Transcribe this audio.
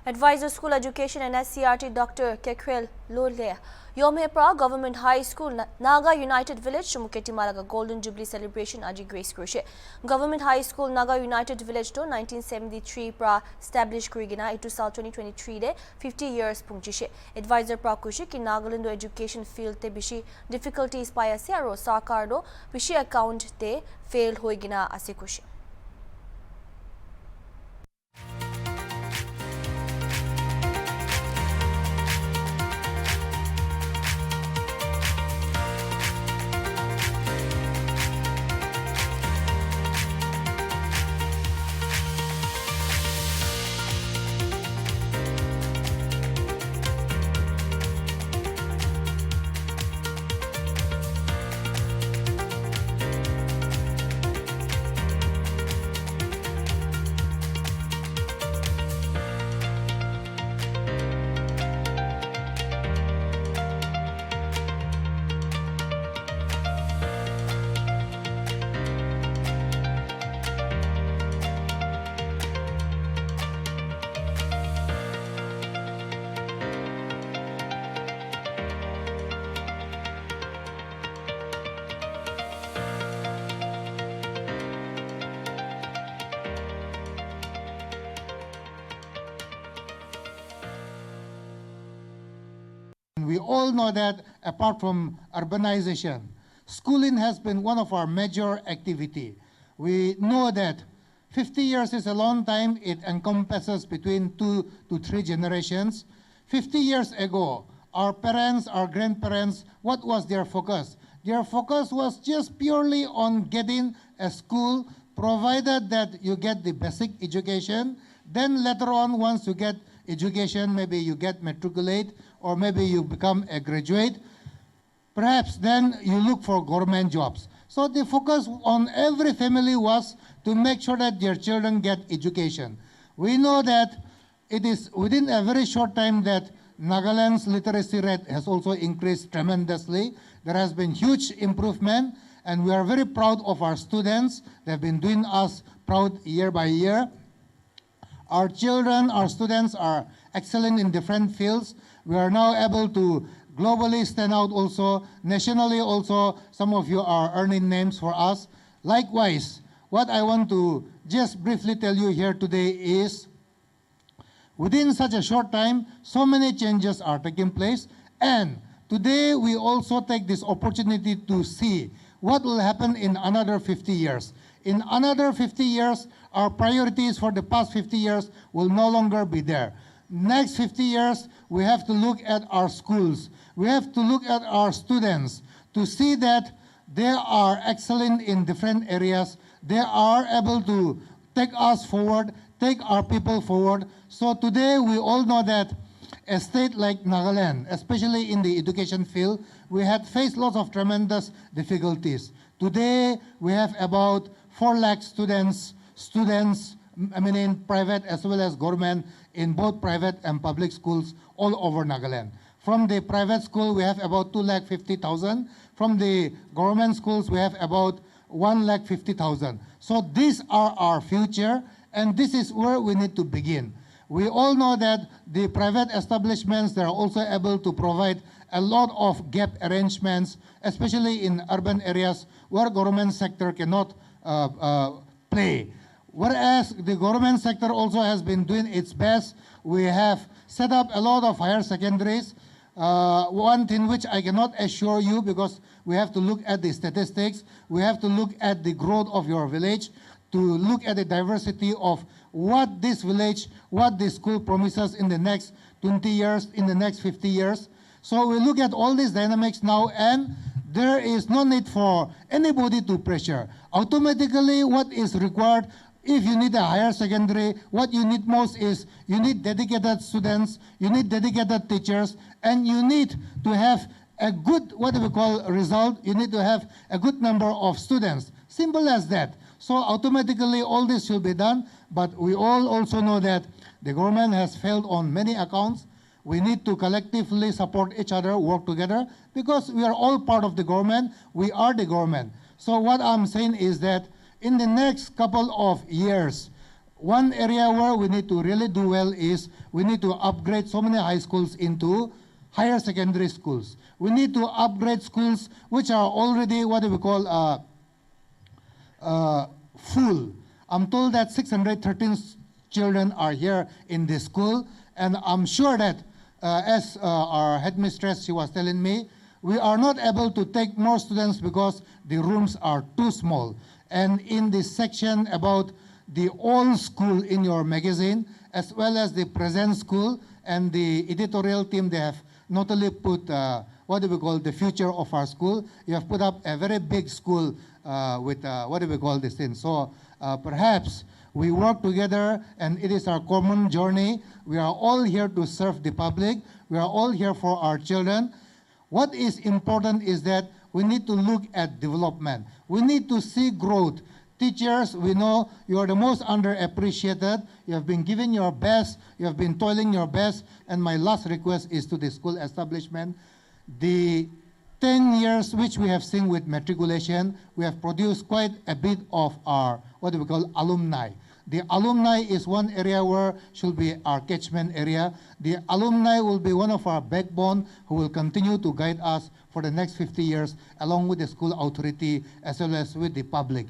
Advisor School Education and SCRT Dr. Kekwel Lole. Yomhepra Government High School Naga United Village Shumuketi Malaga Golden Jubilee Celebration Aji Grace Crochet. Government High School Naga United Village to 1973 pra established Kurigina itu sal 2023 de 50 years pungchishe. Advisor pra kushi ki Nagaland education field te bishi difficulties paya se aro sarkar do bishi account te fail hoigina ase kushi. We all know that apart from urbanization, schooling has been one of our major activity. We know that 50 years is a long time. It encompasses between 2 to 3 generations. 50 years ago, our parents, our grandparents, what was their focus? Their focus was just purely on getting a school, provided that you get the basic education. Then later on, once you get education, maybe you get matriculate, or maybe you become a graduate. Perhaps then you look for government jobs. So the focus on every family was to make sure that their children get education. We know that it is within a very short time that Nagaland's literacy rate has also increased tremendously. There has been huge improvement, and we are very proud of our students. They've been doing us proud year by year. Our children, our students are excellent in different fields. We are now able to globally stand out also, nationally also. Some of you are earning names for us. Likewise, what I want to just briefly tell you here today is, within such a short time, so many changes are taking place. And today we also take this opportunity to see what will happen in another 50 years. In another 50 years, our priorities for the past 50 years will no longer be there. Next 50 years, we have to look at our schools. We have to look at our students to see that they are excellent in different areas. They are able to take us forward, take our people forward. So today, we all know that a state like Nagaland, especially in the education field, we had faced lots of tremendous difficulties. Today, we have about 4 lakh students, in private as well as government, in both private and public schools all over Nagaland. From the private school, we have about 250,000. From the government schools, we have about 150,000. So these are our future, and this is where we need to begin. We all know that the private establishments, they are also able to provide a lot of gap arrangements, especially in urban areas where government sector cannot play. Whereas the government sector also has been doing its best. We have set up a lot of higher secondaries. One thing which I cannot assure you, because we have to look at the statistics, we have to look at the growth of your village, to look at the diversity of what this village, what the school promises in the next 20 years, in the next 50 years. So we look at all these dynamics now, and there is no need for anybody to pressure. Automatically, what is required, if you need a higher secondary, what you need most is you need dedicated students, you need dedicated teachers, and you need to have a good, what we call, result. You need to have a good number of students. Simple as that. So automatically all this should be done, but we all also know that the government has failed on many accounts. We need to collectively support each other, work together, because we are all part of the government. We are the government. So what I'm saying is that in the next couple of years, One area where we need to really do well is we need to upgrade so many high schools into higher secondary schools. We need to upgrade schools which are already what we call full. I'm told that 613 children are here in this school, and I'm sure that as our headmistress, she was telling me, we are not able to take more students because the rooms are too small. And in this section about the old school in your magazine, as well as the present school and the editorial team, they have not only put what do we call the future of our school, you have put up a very big school with what do we call this thing. So perhaps we work together, and it is our common journey. We are all here to serve the public. We are all here for our children. What is important is that we need to look at development. We need to see growth. Teachers, we know you are the most underappreciated. You have been giving your best. You have been toiling your best. And my last request is to the school establishment. The 10 years which we have seen with matriculation, we have produced quite a bit of our, what do we call, alumni. The alumni is one area where should be our catchment area. The alumni will be one of our backbone who will continue to guide us for the next 50 years along with the school authority as well as with the public.